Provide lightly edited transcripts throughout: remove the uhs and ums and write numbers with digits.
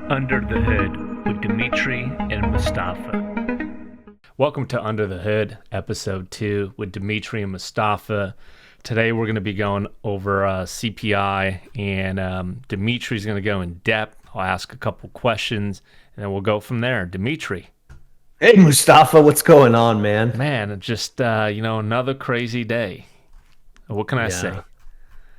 Under the Hood with Dimitri and Mustafa. Welcome to Under the Hood, episode 2 with Dimitri and Mustafa. Today we're going to be going over CPI, and Dimitri's going to go in depth. I'll ask a couple questions, and then we'll go from there. Dimitri. Hey Mustafa, what's going on, man? Man, just, another crazy day. What can I say?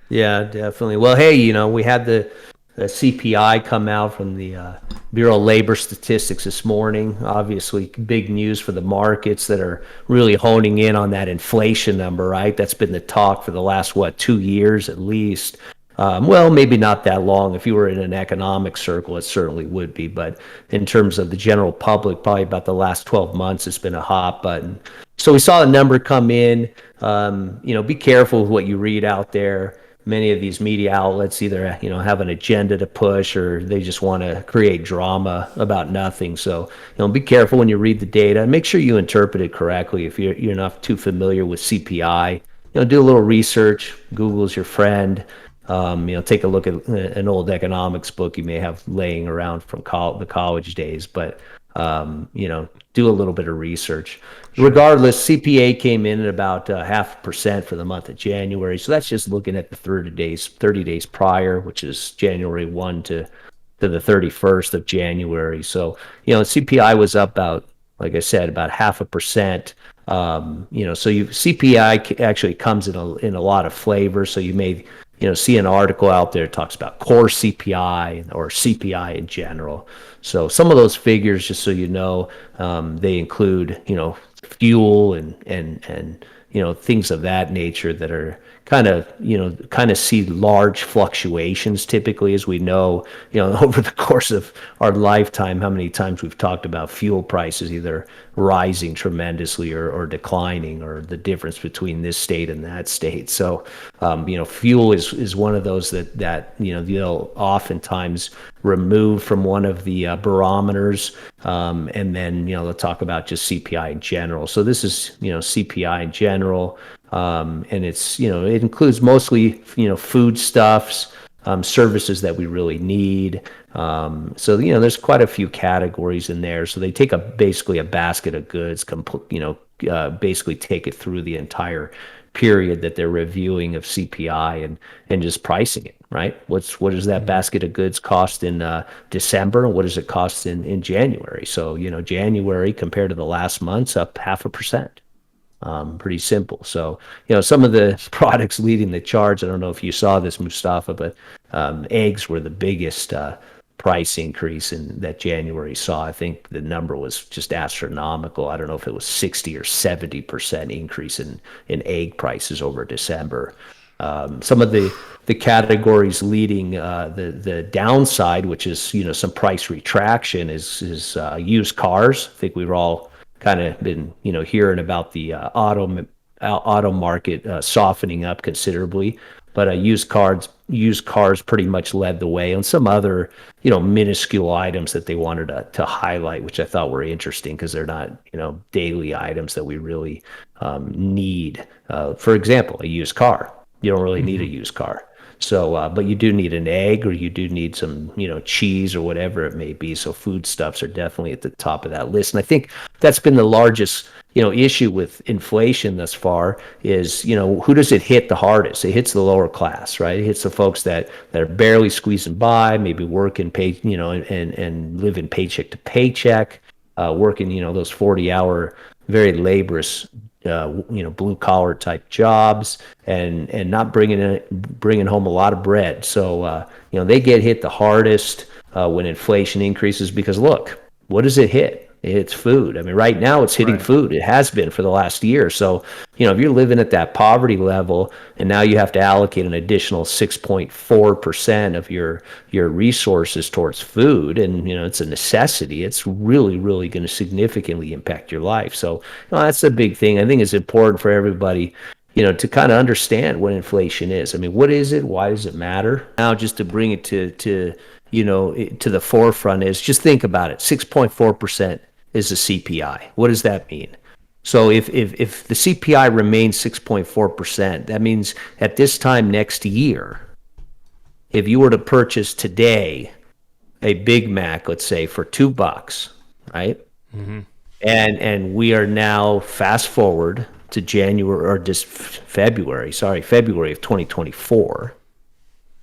Yeah, yeah, definitely. Well, hey, we had the CPI come out from the Bureau of Labor Statistics this morning. Obviously, big news for the markets that are really honing in on that inflation number, right? That's been the talk for the last, 2 years at least. Well, maybe not that long. If you were in an economic circle, it certainly would be. But in terms of the general public, probably about the last 12 months, it's been a hot button. So we saw a number come in. Be careful with what you read out there. Many of these media outlets either have an agenda to push, or they just want to create drama about nothing. So be careful when you read the data. Make sure you interpret it correctly. If you're not too familiar with CPI, do a little research. Google's your friend. Take a look at an old economics book you may have laying around from the college days, but do a little bit of research. Sure. Regardless, CPA came in at about 0.5% for the month of January. So that's just looking at the 30 days prior, which is January 1 to the 31st of January. So, CPI was up about, like I said, about 0.5%. So CPI actually comes in a lot of flavors. So you may see an article out there that talks about core CPI or CPI in general. So some of those figures, just so you know, they include fuel and things of that nature that are kind of see large fluctuations typically, as we know, over the course of our lifetime, how many times we've talked about fuel prices either rising tremendously or declining, or the difference between this state and that state. So, fuel is one of those that they'll oftentimes remove from one of the barometers, and then they'll talk about just CPI in general. So this is CPI in general. And it includes mostly foodstuffs, services that we really need. So there's quite a few categories in there. So they take basically a basket of goods, basically take it through the entire period that they're reviewing of CPI, and just pricing it, right? What does that Mhm. basket of goods cost in December, and what does it cost in January? So January compared to the last month's up 0.5%. Pretty simple. So, some of the products leading the charge, I don't know if you saw this, Mustafa, but eggs were the biggest price increase in that January saw. I think the number was just astronomical. I don't know if it was 60 or 70% increase in egg prices over December. Some of the categories leading the downside, which is some price retraction, is used cars. I think we were all kind of been hearing about the auto market softening up considerably, but used cars pretty much led the way on some other minuscule items that they wanted to highlight, which I thought were interesting because they're not daily items that we really need. For example, a used car. You don't really need a Mhm. used car. So, but you do need an egg, or you do need some, cheese or whatever it may be. So foodstuffs are definitely at the top of that list. And I think that's been the largest, issue with inflation thus far is, who does it hit the hardest? It hits the lower class, right? It hits the folks that are barely squeezing by, maybe working and living paycheck to paycheck, working, those 40-hour, very laborious blue collar type jobs, and not bringing home a lot of bread. So they get hit the hardest when inflation increases, because look, what does it hit? It hits food. I mean, right now it's hitting Right. food. It has been for the last year. So if you're living at that poverty level, and now you have to allocate an additional 6.4% of your resources towards food, and it's a necessity, it's really, really going to significantly impact your life. So that's a big thing. I think it's important for everybody to kind of understand what inflation is. I mean, what is it? Why does it matter? Now, just to bring it to the forefront, is just think about it. 6.4% is the CPI. What does that mean? So if the CPI remains 6.4%, that means at this time next year, if you were to purchase today a Big Mac, let's say, for $2, right? Mm-hmm. And we are now fast forward to January or just February of 2024.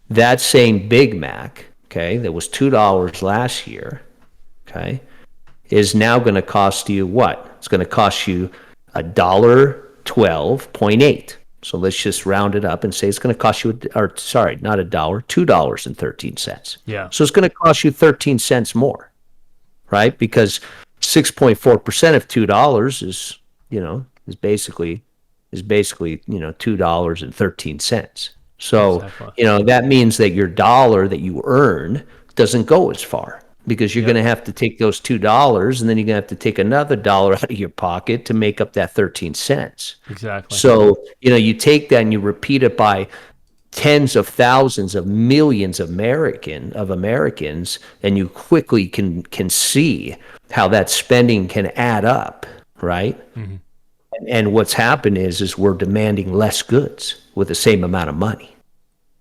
That same Big Mac, okay, that was $2 last year, okay, is now going to cost you what? It's going to cost you $1.12.8. So let's just round it up and say it's going to cost you, or sorry, not a dollar, $2.13. Yeah. So it's going to cost you 13 cents more, right? Because 6.4% of $2 is, is basically, $2.13. So, Exactly. that means that your dollar that you earn doesn't go as far because you're Yep. going to have to take those $2 and then you're going to have to take another dollar out of your pocket to make up that 13 cents. Exactly. So, you take that and you repeat it by tens of thousands of millions of Americans, and you quickly can see how that spending can add up, right? Mm-hmm. And what's happened is we're demanding less goods with the same amount of money,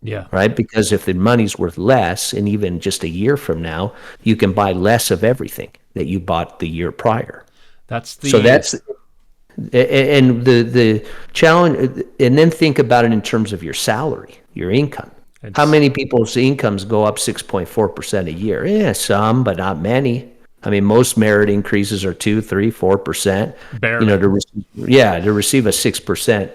Yeah. right? Because if the money's worth less, and even just a year from now, you can buy less of everything that you bought the year prior. That's So the that's and the challenge, and then think about it in terms of your salary, your income. How it's many people's incomes go up 6.4% a year? Yeah, some, but not many. I mean, most merit increases are 2, 3, 4%. barely. To receive a 6%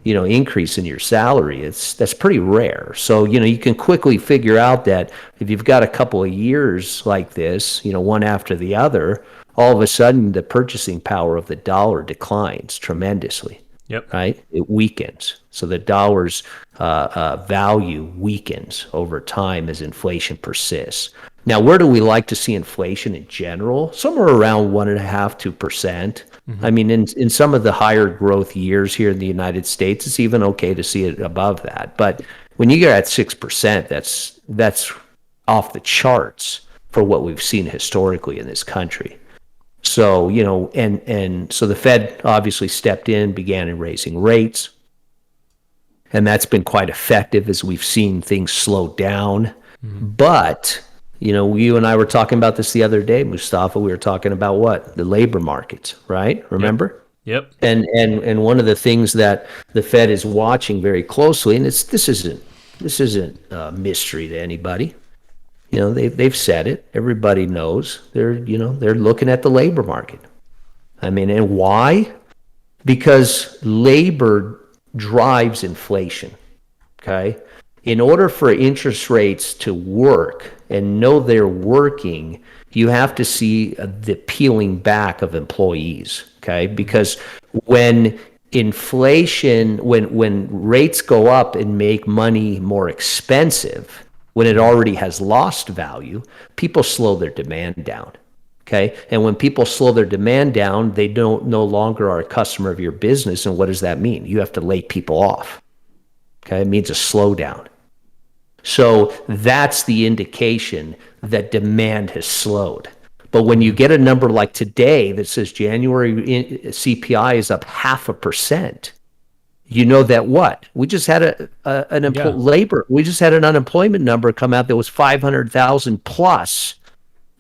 increase in your salary, that's pretty rare. So, you can quickly figure out that if you've got a couple of years like this, one after the other, all of a sudden the purchasing power of the dollar declines tremendously, Yep. right? It weakens. So the dollar's value weakens over time as inflation persists. Now, where do we like to see inflation in general? Somewhere around 1.5%, 2%. Mm-hmm. I mean, in some of the higher growth years here in the United States, it's even okay to see it above that. But when you get at 6%, that's off the charts for what we've seen historically in this country. So, and so the Fed obviously stepped in, began raising rates, and that's been quite effective as we've seen things slow down. Mm-hmm. But, you and I were talking about this the other day, Mustafa. We were talking about what? The labor markets, right? Yep. Remember? Yep. And one of the things that the Fed is watching very closely, and this isn't a mystery to anybody. They've said it. Everybody knows. They're looking at the labor market. I mean, and why? Because labor drives inflation. Okay? In order for interest rates to work and know they're working, you have to see the peeling back of employees. Okay? Because when when rates go up and make money more expensive, when it already has lost value, people slow their demand down. Okay. And when people slow their demand down, they no longer are a customer of your business. And what does that mean? You have to lay people off. Okay. It means a slowdown. So that's the indication that demand has slowed. But when you get a number like today that says January CPI is up 0.5%, you know that what? We just had we just had an unemployment number come out that was 500,000 plus,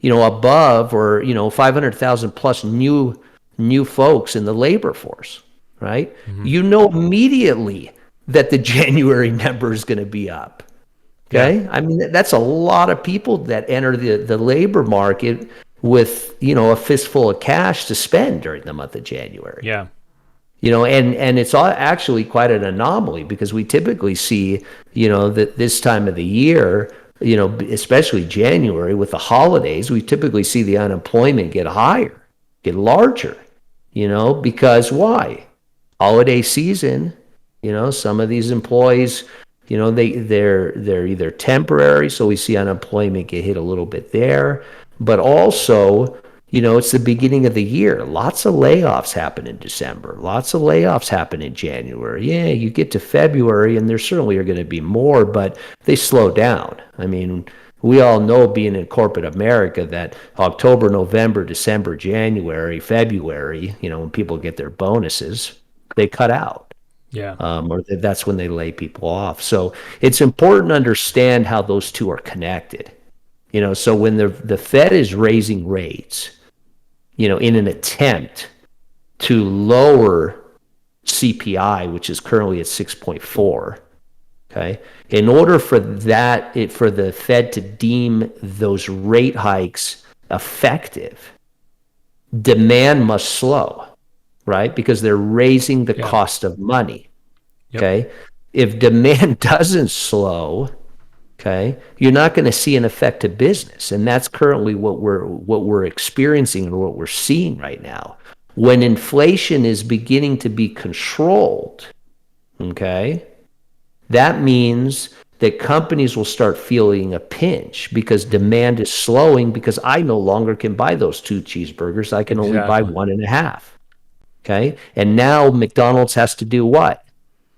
above, or 500,000 plus new folks in the labor force, right? Mm-hmm. You know immediately that the January number is going to be up. Okay? Yeah. I mean, that's a lot of people that enter the labor market with, a fistful of cash to spend during the month of January. Yeah. And it's actually quite an anomaly because we typically see, that this time of the year, especially January with the holidays, we typically see the unemployment get higher, get larger, because why? Holiday season, some of these employees, they're either temporary, so we see unemployment get hit a little bit there, but also, it's the beginning of the year. Lots of layoffs happen in December. Lots of layoffs happen in January. Yeah, you get to February, and there certainly are going to be more, but they slow down. I mean, we all know, being in corporate America, that October, November, December, January, February, when people get their bonuses, they cut out. Yeah. or that's when they lay people off. So it's important to understand how those two are connected. So when the Fed is raising rates, in an attempt to lower CPI, which is currently at 6.4, okay? In order for for the Fed to deem those rate hikes effective, demand must slow, right? Because they're raising the Yeah. cost of money, Yep. okay? If demand doesn't slow, okay, you're not going to see an effect to business, and that's currently what we're experiencing and what we're seeing right now. When inflation is beginning to be controlled, okay, that means that companies will start feeling a pinch because Mhm. demand is slowing because I no longer can buy those two cheeseburgers. I can only buy Exactly. one and a half. Okay. And now McDonald's has to do what?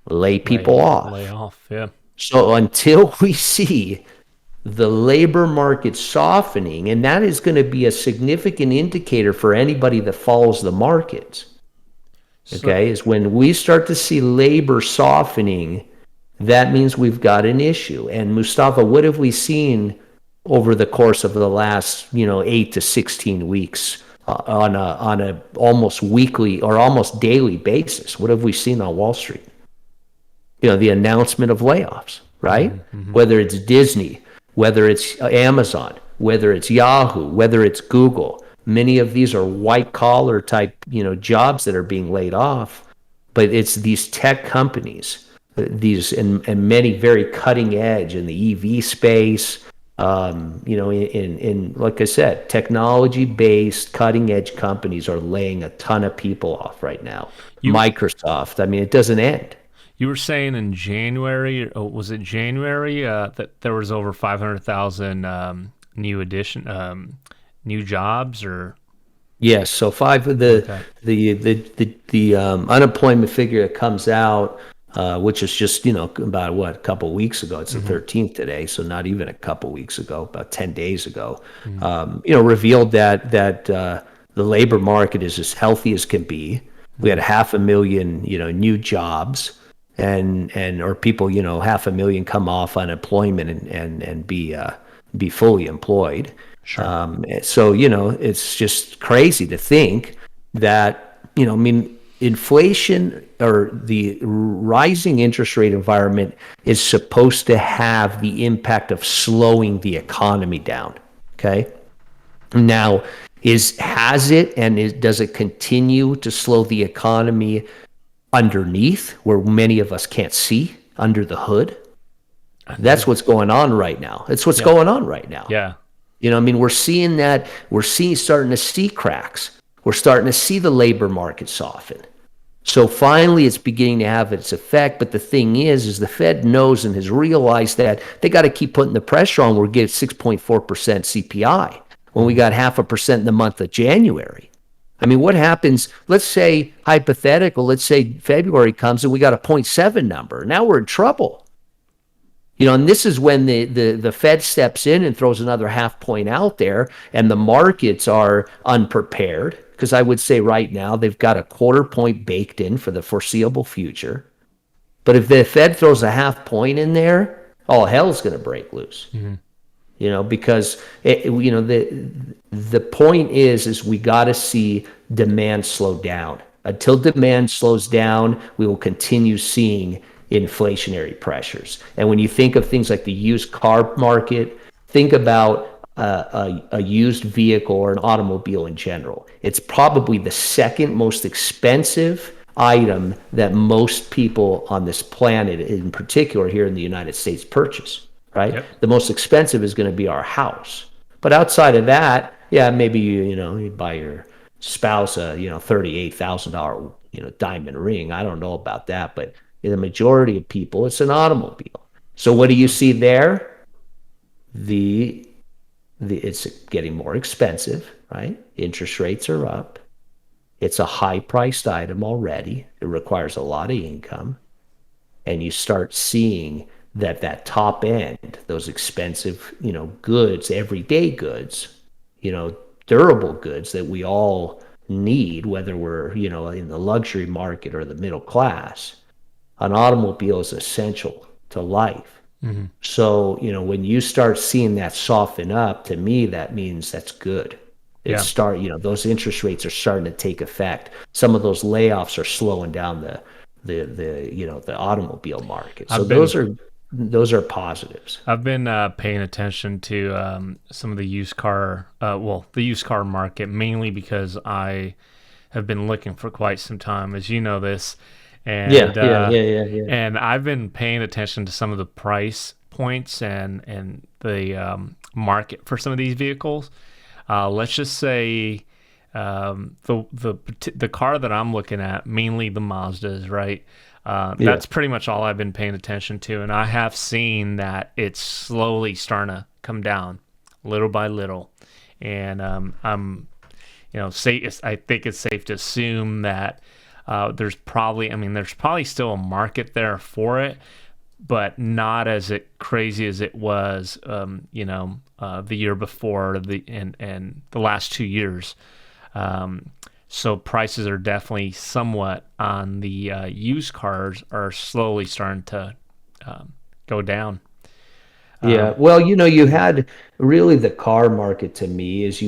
Lay people Lay off. off. Yeah. So until we see the labor market softening, and that is going to be a significant indicator for anybody that follows the markets, So okay, is when we start to see labor softening, that means we've got an issue. And Mustafa, what have we seen over the course of the last, 8 to 16 weeks on a almost weekly or almost daily basis? What have we seen on Wall Street? The announcement of layoffs, right? mhm, mhm. Whether it's Disney, whether it's Amazon, whether it's Yahoo, whether it's Google. Many of these are white collar type, jobs that are being laid off, but it's these tech companies, these and many very cutting edge in the EV space. In like I said, technology based cutting edge companies are laying a ton of people off right now. you Microsoft, I mean, it doesn't end. you were saying in January, was it January, that there was over 500,000 new jobs or Yes, so five of like the that? unemployment figure that comes out, which is just about what, a couple of weeks ago. It's the Hmm. 13th today, so not even a couple of weeks ago, about 10 days ago. Hmm. Revealed that the labor market is as healthy as can be. We had 500,000 new jobs, and or people 500,000 come off unemployment and be fully employed. Sure. So, it's just crazy to think that, I mean, inflation or the rising interest rate environment is supposed to have the impact of slowing the economy down. Okay. Now, has it and does it continue to slow the economy underneath where many of us can't see under the hood? That's what's going on right now. It's what's Yeah. going on right now. Yeah. I mean, we're seeing that, starting to see cracks. We're starting to see the labor market soften. So finally, it's beginning to have its effect. But the thing is the Fed knows and has realized that they got to keep putting the pressure on. We're getting 6.4% CPI when we Hmm. got 0.5% in the month of January. I mean, what happens? Let's say hypothetical. Let's say February comes and we got a zero point 0.7 number. Now we're in trouble. And this is when the Fed steps in and throws another half point out there, and the markets are unprepared because I would say right now they've got a quarter point baked in for the foreseeable future. But if the Fed throws a half point in there, all hell's going to break loose. Hmm. Because the point is we got to see demand slow down. Until demand slows down, we will continue seeing inflationary pressures. And when you think of things like the used car market, think about a used vehicle or an automobile in general. It's probably the second most expensive item that most people on this planet, in particular here in the United States, purchase, right? Yep. The most expensive is going to be our house. But outside of that, yeah, maybe you buy your spouse a $38,000 diamond ring. I don't know about that, but the majority of people, it's an automobile. So what do you see there? The it's getting more expensive, right? Interest rates are up. It's a high priced item already. It requires a lot of income. And you start seeing that top end, those expensive, goods, everyday goods, you know, durable goods that we all need, whether we're, in the luxury market or the middle class, an automobile is essential to life. Hmm. So, when you start seeing that soften up, to me, that means that's good. Yeah. Those interest rates are starting to take effect. Some of those layoffs are slowing down the automobile market. So I've been those are positives. I've been paying attention to some of the the used car market, mainly because I have been looking for quite some time, as you know this, Yeah, and yeah, yeah, yeah, yeah. I've been paying attention to some of the price points and the market for some of these vehicles. Let's just say the car that I'm looking at, mainly the Mazdas, right? Yeah. That's pretty much all I've been paying attention to, and I have seen that it's slowly starting to come down, little by little, and I think it's safe to assume that there's probably still a market there for it, but not as crazy as it was, the year before and the last 2 years. Um, so prices are definitely somewhat on the used cars are slowly starting to go down. Yeah. Um, Well, you had really the car market to me is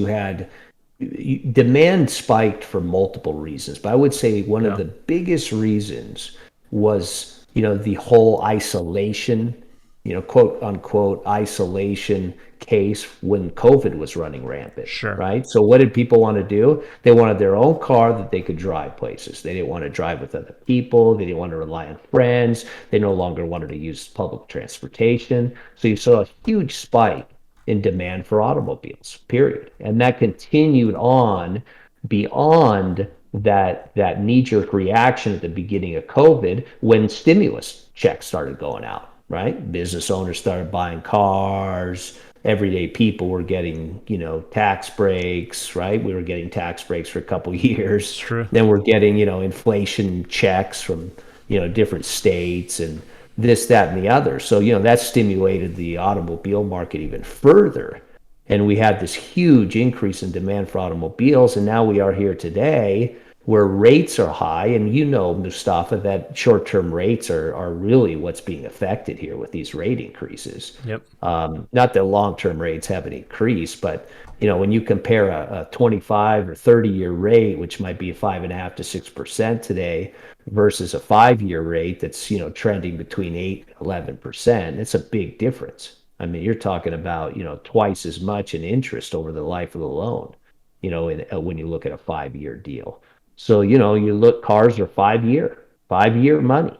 demand spiked for multiple reasons, but I would say one of yeah, the biggest reasons was, the whole isolation, quote unquote isolation case when COVID was running rampant, sure, right? So what did people want to do? They wanted their own car that they could drive places. They didn't want to drive with other people. They didn't want to rely on friends. They no longer wanted to use public transportation. So you saw a huge spike in demand for automobiles, period. And that continued on beyond that knee-jerk reaction at the beginning of COVID when stimulus checks started going out, right? Business owners started buying cars. Everyday people were getting, tax breaks, right? We were getting tax breaks for a couple of it's years. true. Then we're getting, inflation checks from, different states and this, that, and the other. So, that stimulated the automobile market even further. And we had this huge increase in demand for automobiles. And now we are here today where rates are high. And Mustafa, that short term rates are really what's being affected here with these rate increases. Yep, Not that long term rates haven't increased, but when you compare a 25 or 30-year rate, which might be 5.5 to 6% today, versus a 5-year rate that's trending between 8 and 11%, it's a big difference. I mean, you're talking about twice as much in interest over the life of the loan. When you look at a 5-year deal. So you look, cars are 5-year money.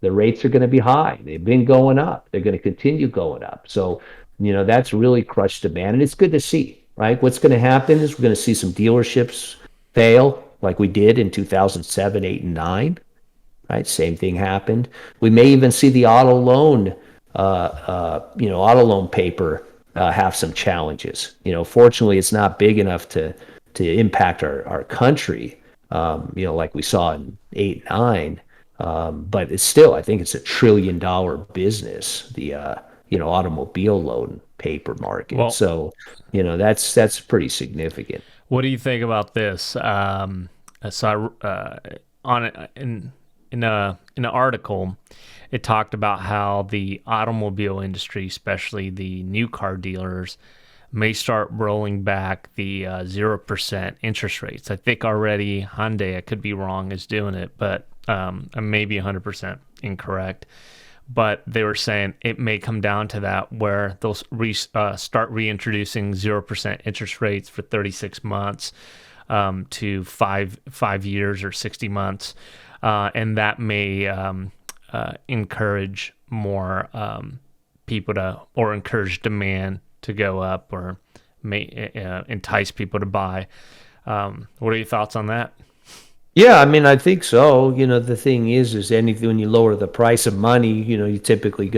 The rates are going to be high. They've been going up. They're going to continue going up. So, that's really crushed demand. And it's good to see, right? What's going to happen is we're going to see some dealerships fail like we did in 2007, 8, and 9, right? Same thing happened. We may even see the auto loan paper have some challenges. Fortunately, it's not big enough to impact our country, like we saw in 8, 9. But it's still, I think it's $1 trillion business, the automobile loan paper market. well, So, that's pretty significant. what do you think about this? So I, on it in an article, it talked about how the automobile industry, especially the new car dealers, may start rolling back the 0% interest rates. I think already Hyundai, I could be wrong, is doing it, but I may be 100% incorrect. But they were saying it may come down to that where they'll start reintroducing 0% interest rates for 36 months to 5 years or 60 months. And that may encourage more people or encourage demand to go up or may entice people to buy. What are your thoughts on that? Yeah, I mean, I think so. The thing is anything when you lower the price of money, you typically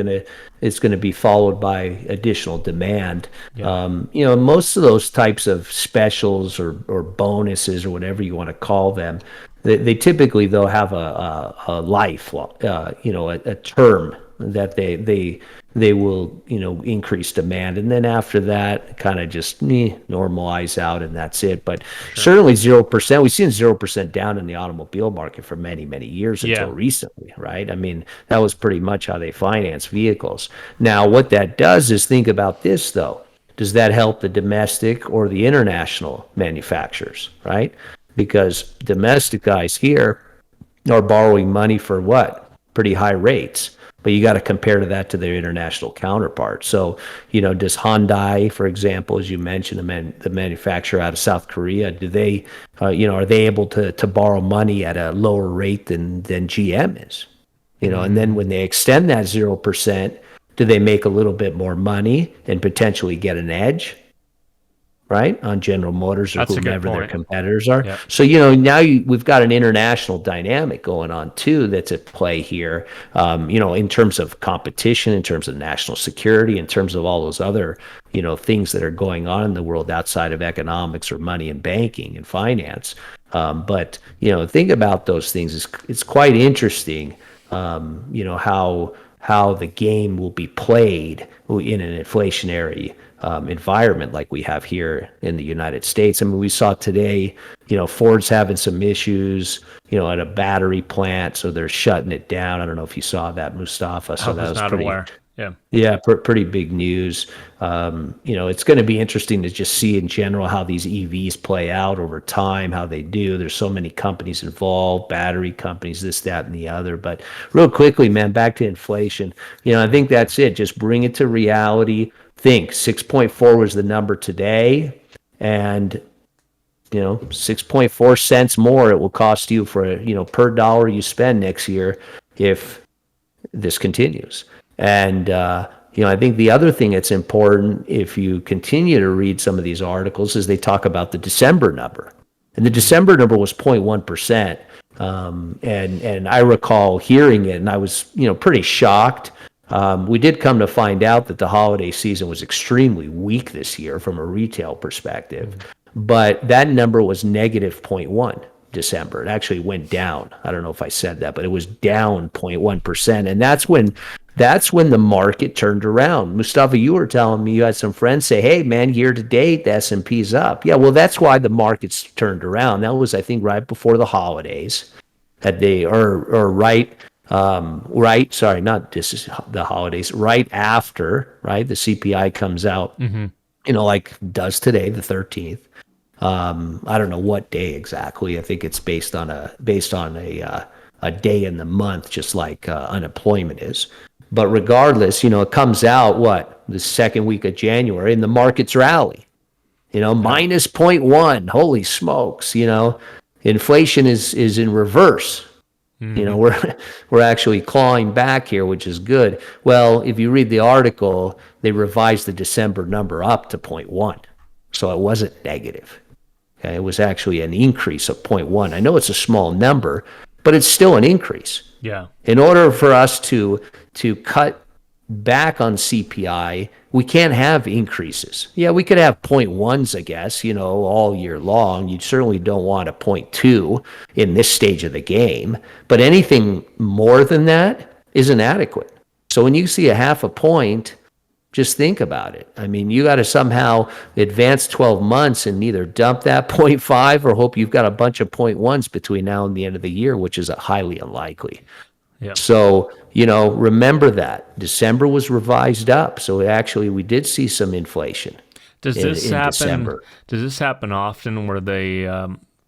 it's gonna be followed by additional demand. Yep. Most of those types of specials or bonuses or whatever you want to call them, they typically they'll have a life, a term that they will, increase demand. And then after that, kind of just normalize out, and that's it. But Sure. certainly 0%. We've seen 0% down in the automobile market for many, many years until Yeah. recently, right? I mean, that was pretty much how they finance vehicles. Now, what that does is think about this, though. Does that help the domestic or the international manufacturers, right? Because domestic guys here are borrowing money for what? Pretty high rates. But you got to compare to that to their international counterparts. So, does Hyundai, for example, as you mentioned, the manufacturer out of South Korea, do they, are they able to borrow money at a lower rate than GM is? And then when they extend that 0%, do they make a little bit more money and potentially get an edge? Right, on General Motors or That's a good whomever their point. competitors are. Yep. So now we've got an international dynamic going on too that's at play here. In terms of competition, in terms of national security, in terms of all those other things that are going on in the world outside of economics or money and banking and finance. But think about those things. It's quite interesting. How the game will be played in an inflationary environment like we have here in the United States. I mean, we saw today, Ford's having some issues, at a battery plant, so they're shutting it down. I don't know if you saw that, Mustafa. I So that was was not pretty, aware. Yeah. yeah, pretty big news. It's going to be interesting to just see in general how these EVs play out over time, how they do. There's so many companies involved, battery companies, this, that, and the other. But real quickly, man, back to inflation. I think that's it. Just bring it to reality. Think 6.4 was the number today, and 6.4 cents more it will cost you for per dollar you spend next year if this continues. And I think the other thing that's important, if you continue to read some of these articles, is they talk about the December number, and the December number was 0.1%. And I recall hearing it, and I was pretty shocked. We did come to find out that the holiday season was extremely weak this year from a retail perspective, but that number was negative zero point 0.1 December. It actually went down. I don't know if I said that, but it was down 0.1%, and that's when the market turned around. Mustafa, you were telling me you had some friends say, "Hey, man, year to date, the S&P's up." Yeah, well, that's why the market's turned around. That was, I think, right before the holidays, that they or right. Right, sorry, not this is the holidays, right after, right, the CPI comes out, like does today, the 13th. I don't know what day exactly. I think it's based on a day in the month, just like unemployment is. But regardless, it comes out the second week of January, and the markets rally. Minus zero point 0.1. Holy smokes! Inflation is in reverse. We're actually clawing back here, which is good. Well, if you read the article, they revised the December number up to 0.1, so it wasn't negative. Okay, it was actually an increase of 0.1. I know it's a small number, but it's still an increase. Yeah. In order for us to cut back on CPI, we can't have increases. Yeah, we could have 0.1s, I guess, all year long. You certainly don't want a 0.2 in this stage of the game, but anything more than that is inadequate. So when you see a half a point, just think about it. I mean, you got to somehow advance 12 months and either dump that 0.5 or hope you've got a bunch of 0.1s between now and the end of the year, which is highly unlikely. Yeah. So, remember that December was revised up. So actually we did see some inflation. Does this in happen? December. Does this happen often where they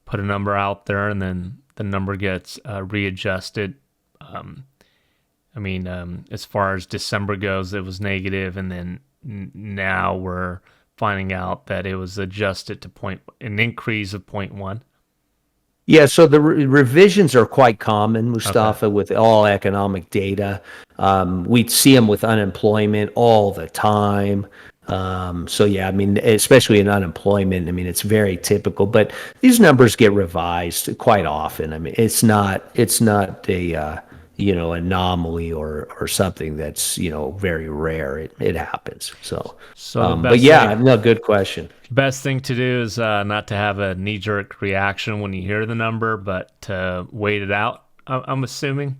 put a number out there and then the number gets readjusted? As far as December goes, it was negative, and then now we're finding out that it was adjusted to an increase of 0.1. Yeah, so the revisions are quite common, Mustafa, with all economic data. We see them with unemployment all the time. So yeah, especially in unemployment, it's very typical. But these numbers get revised quite often. It's not a anomaly or something that's very rare. It happens. So but yeah, no, good question. Best thing to do is not to have a knee-jerk reaction when you hear the number, but to wait it out, I'm assuming.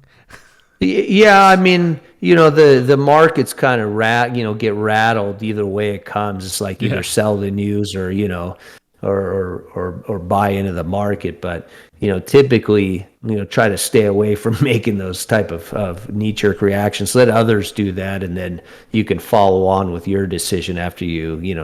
Yeah, I mean, the markets kind of get rattled either way it comes. It's like either Yeah. sell the news or, or buy into the market. But, typically, try to stay away from making those type of knee-jerk reactions. Let others do that, and then you can follow on with your decision after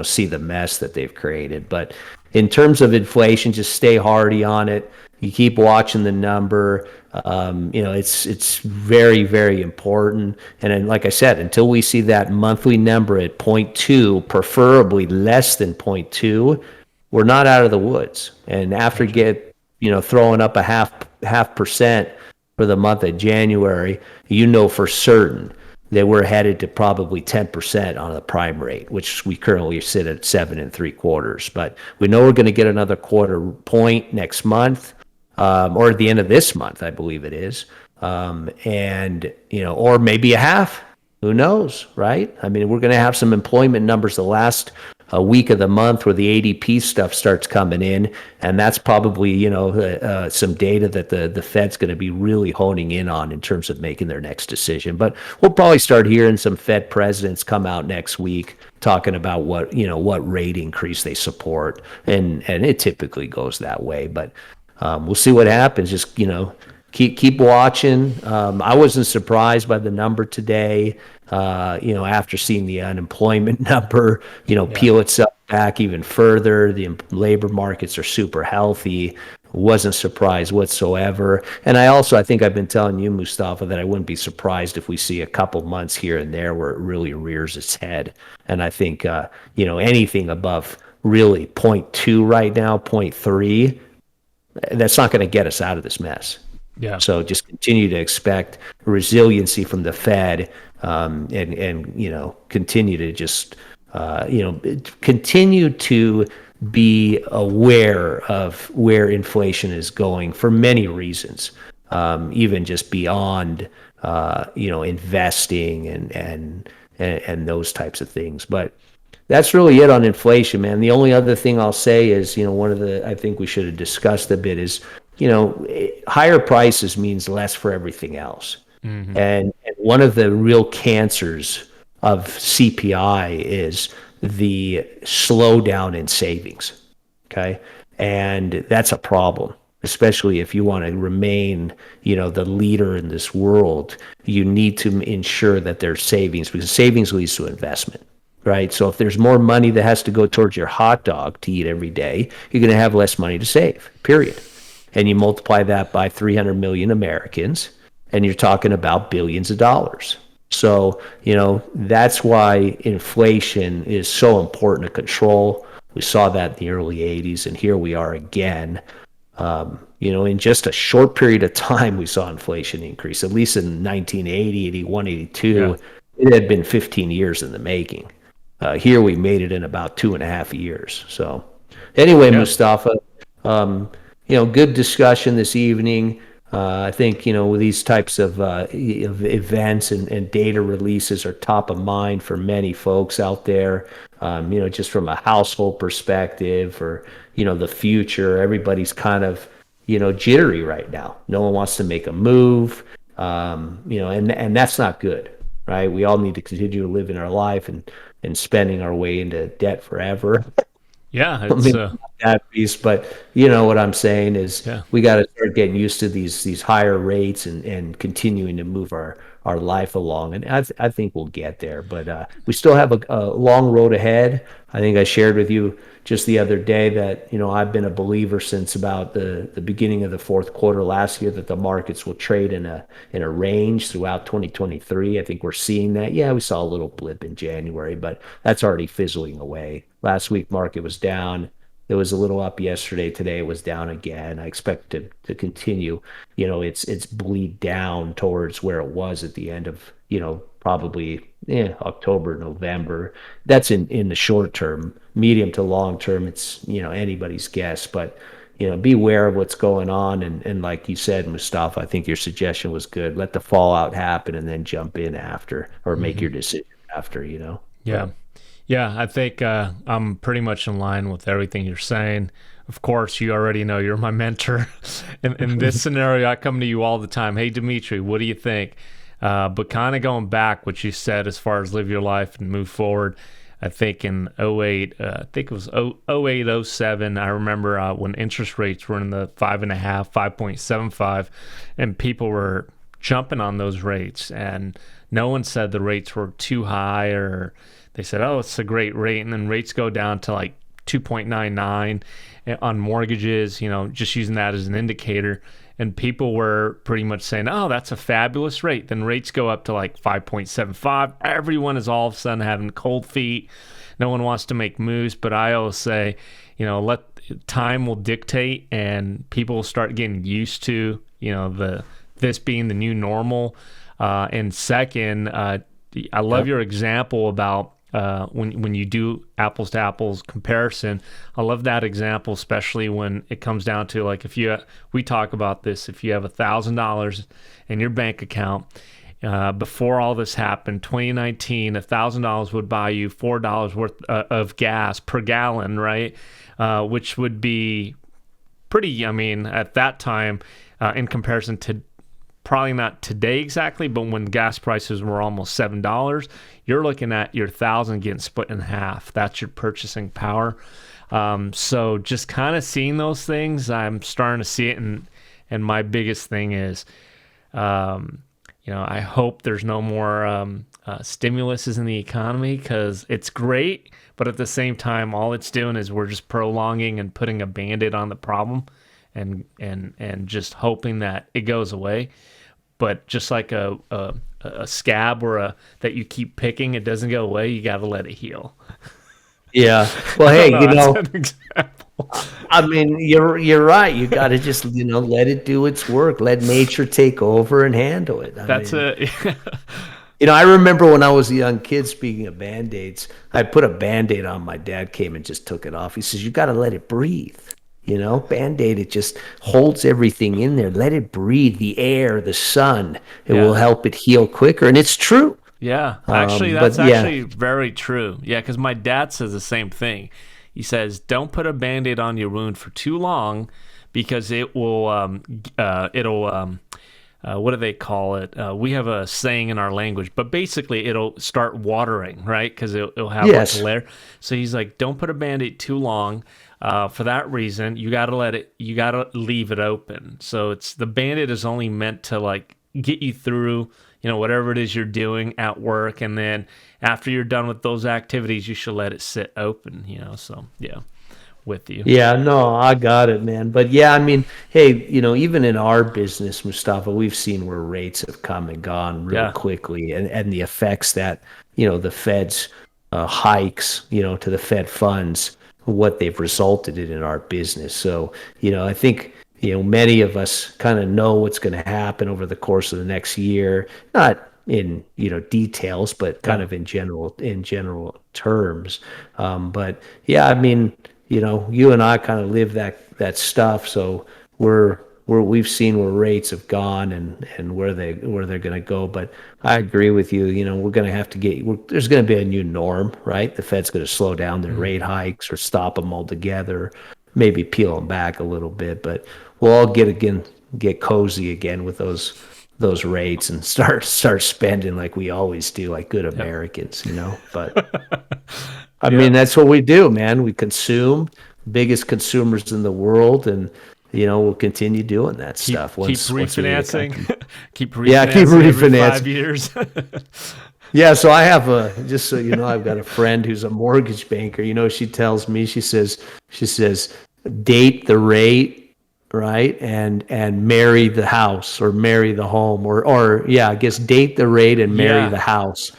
see the mess that they've created. But in terms of inflation, just stay hardy on it. You keep watching the number. It's very, very important. And then, like I said, until we see that monthly number at point 0.2, preferably less than point 0.2, we're not out of the woods. And after Gotcha. throwing up a half percent for the month of January, for certain that we're headed to probably 10% on the prime rate, which we currently sit at 7.75. But we know we're going to get another quarter point next month, or at the end of this month, I believe it is, and or maybe a half. Who knows, right? I mean, we're going to have some employment numbers the last week of the month where the ADP stuff starts coming in, and that's probably some data that the Fed's going to be really honing in on in terms of making their next decision. But we'll probably start hearing some Fed presidents come out next week talking about what rate increase they support, and it typically goes that way. But we'll see what happens. Just keep watching. I wasn't surprised by the number today. After seeing the unemployment number, Yeah. peel itself back even further. The labor markets are super healthy. Wasn't surprised whatsoever. And I think I've been telling you, Mustafa, that I wouldn't be surprised if we see a couple months here and there where it really rears its head. And I think, anything above really point 0.2 right now, point 0.3, that's not going to get us out of this mess. Yeah. So just continue to expect resiliency from the Fed, and continue to just continue to be aware of where inflation is going for many reasons, even just beyond investing and those types of things. But that's really it on inflation, man. The only other thing I'll say is, I think we should have discussed a bit is, higher prices means less for everything else. Mm-hmm. And one of the real cancers of CPI is the slowdown in savings. Okay. And that's a problem, especially if you want to remain, the leader in this world. You need to ensure that there's savings, because savings leads to investment. Right. So if there's more money that has to go towards your hot dog to eat every day, you're going to have less money to save, period. And you multiply that by 300 million Americans, and you're talking about billions of dollars. So, that's why inflation is so important to control. We saw that in the early 80s, and here we are again. In just a short period of time, we saw inflation increase, at least in 1980, 81, 82. Yeah. It had been 15 years in the making. Here we made it in about 2.5 years. So anyway, Yeah. Mustafa, good discussion this evening. I think, with these types of events and data releases are top of mind for many folks out there. Just from a household perspective or, the future, everybody's kind of, jittery right now. No one wants to make a move, and that's not good, right? We all need to continue to live in our life and spending our way into debt forever. Yeah. I It's mean, not that piece, but what I'm saying is yeah. we got to start getting used to these higher rates and continuing to move our life along. And I think we'll get there, but we still have a long road ahead. I think I shared with you just the other day that, I've been a believer since about the beginning of the fourth quarter last year that the markets will trade in a range throughout 2023. I think we're seeing that. Yeah, we saw a little blip in January, but that's already fizzling away. Last week market was down. It was a little up yesterday. Today it was down again. I expect it to continue. It's bleed down towards where it was at the end of, probably October, November. That's in the short term. Medium to long term, it's anybody's guess. But be aware of what's going on. And like you said, Mustafa, I think your suggestion was good. Let the fallout happen and then jump in after, or make Mm-hmm. your decision after. Yeah. But, Yeah, I think I'm pretty much in line with everything you're saying. Of course, you already know you're my mentor. In this scenario, I come to you all the time. Hey, Dimitri, what do you think? But kind of going back, what you said as far as live your life and move forward, I think in '08, I think it was '08, '07, I remember when interest rates were in the 5.5, 5.75, and people were jumping on those rates. And no one said the rates were too high, or they said, oh, it's a great rate. And then rates go down to like 2.99 on mortgages, just using that as an indicator. And people were pretty much saying, oh, that's a fabulous rate. Then rates go up to like 5.75. Everyone is all of a sudden having cold feet. No one wants to make moves. But I always say, let time will dictate, and people will start getting used to, this being the new normal. And second, I love your example about when you do apples to apples comparison. I love that example, especially when it comes down to, like, we talk about this, if you have $1,000 in your bank account, before all this happened, 2019, $1,000 would buy you $4 worth of gas per gallon, right? Which would be pretty, at that time, in comparison to, probably not today exactly, but when gas prices were almost $7, you're looking at your 1,000 getting split in half. That's your purchasing power. So just kind of seeing those things, I'm starting to see it, and my biggest thing is, I hope there's no more stimuluses in the economy, because it's great, but at the same time, all it's doing is we're just prolonging and putting a Band-Aid on the problem, and just hoping that it goes away. But just like a scab or that you keep picking, it doesn't go away. You got to let it heal. Yeah. Well, hey, that's an example. You're right. You got to just, let it do its work. Let nature take over and handle it. I remember when I was a young kid, speaking of Band-Aids, I put a Band-Aid on. My dad came and just took it off. He says, you got to let it breathe. Band-Aid, it just holds everything in there. Let it breathe, the air, the sun. It will help it heal quicker. And it's true. Yeah, actually, that's actually very true. Yeah, because my dad says the same thing. He says, don't put a Band-Aid on your wound for too long, because it will, what do they call it? We have a saying in our language, but basically it'll start watering, right? Because it'll have like a layer. So he's like, don't put a Band-Aid too long. For that reason, you got to leave it open. So the Band-Aid is only meant to, like, get you through, whatever it is you're doing at work. And then after you're done with those activities, you should let it sit open, so yeah, with you. Yeah, no, I got it, man. But yeah, hey, even in our business, Mustafa, we've seen where rates have come and gone real quickly, and the effects that, the Fed's hikes, to the Fed funds, what they've resulted in our business. So, I think, many of us kind of know what's going to happen over the course of the next year, not in, details, but kind of in general terms. But yeah, you and I kind of live that stuff. So we've seen where rates have gone and where they're going to go. But I agree with you. We're going to have to there's going to be a new norm, right? The Fed's going to slow down their rate hikes or stop them altogether, maybe peel them back a little bit. But we'll all get cozy again with those rates and start spending like we always do, like good Americans, But that's what we do, man. We consume, biggest consumers in the world, and we'll continue doing that stuff. Keep refinancing. Keep refinancing every 5 years. Yeah, so I have just so you know, I've got a friend who's a mortgage banker. She tells me, she says, date the rate, right, and marry the house or marry the home, or I guess date the rate and marry the house.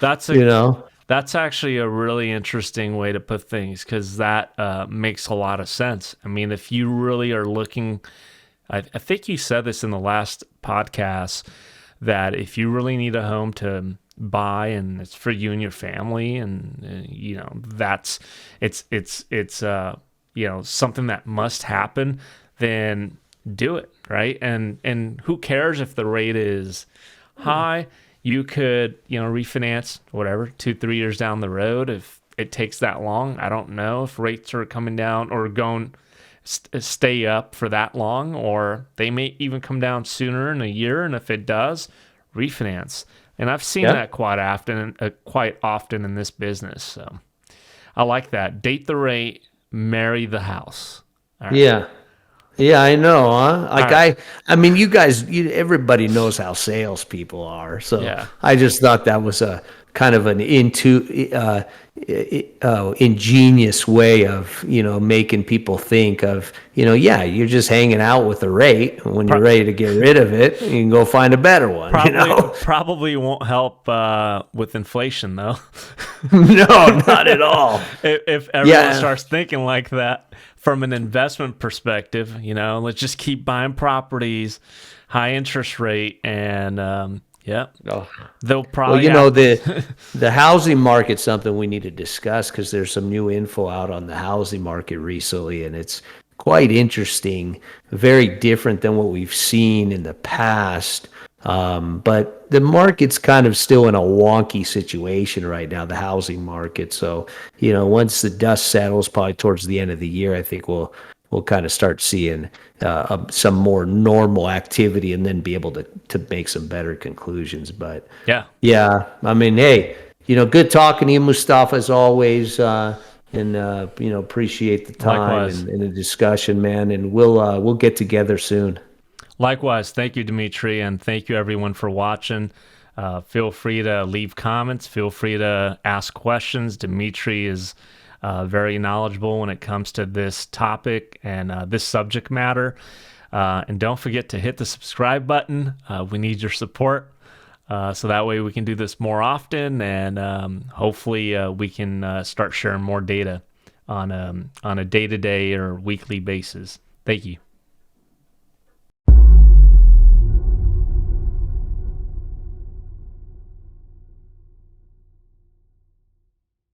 That's actually a really interesting way to put things, because that makes a lot of sense. If you really are looking, I think you said this in the last podcast, that if you really need a home to buy and it's for you and your family, and that's it's something that must happen, then do it, right? And who cares if the rate is high? You could, refinance, whatever, 2-3 years down the road. If it takes that long, I don't know if rates are coming down or stay up for that long, or they may even come down sooner in a year. And if it does, refinance. and I've seen Yeah. that quite often in this business. So I like that. Date the rate, marry the house. All right. Yeah. Yeah, I know, huh? All Like right. I mean, you guys, everybody knows how salespeople are. So Yeah. I just thought that was a kind of an ingenious way of, making people think of, yeah, you're just hanging out with the rate. When you're Pro- ready to get rid of it, you can go find a better one, probably won't help with inflation though. No, not at all. If everyone Yeah. starts thinking like that from an investment perspective, let's just keep buying properties, high interest rate, and yeah, Oh. they'll Well, probably the housing market's something we need to discuss because there's some new info out on the housing market recently, and it's quite interesting, very different than what we've seen in the past. But the market's kind of still in a wonky situation right now, the housing market. So, once the dust settles, probably towards the end of the year, I think we'll kind of start seeing some more normal activity and then be able to make some better conclusions. But yeah. yeah, I mean, hey, good talking to you, Mustafa, as always. And appreciate the time Likewise. and the discussion, man. And we'll get together soon. Likewise, thank you, Dimitri, and thank you everyone for watching. Feel free to leave comments. Feel free to ask questions. Dimitri is very knowledgeable when it comes to this topic and this subject matter. And don't forget to hit the subscribe button. We need your support. So that way we can do this more often, and hopefully we can start sharing more data on a day-to-day or weekly basis. Thank you.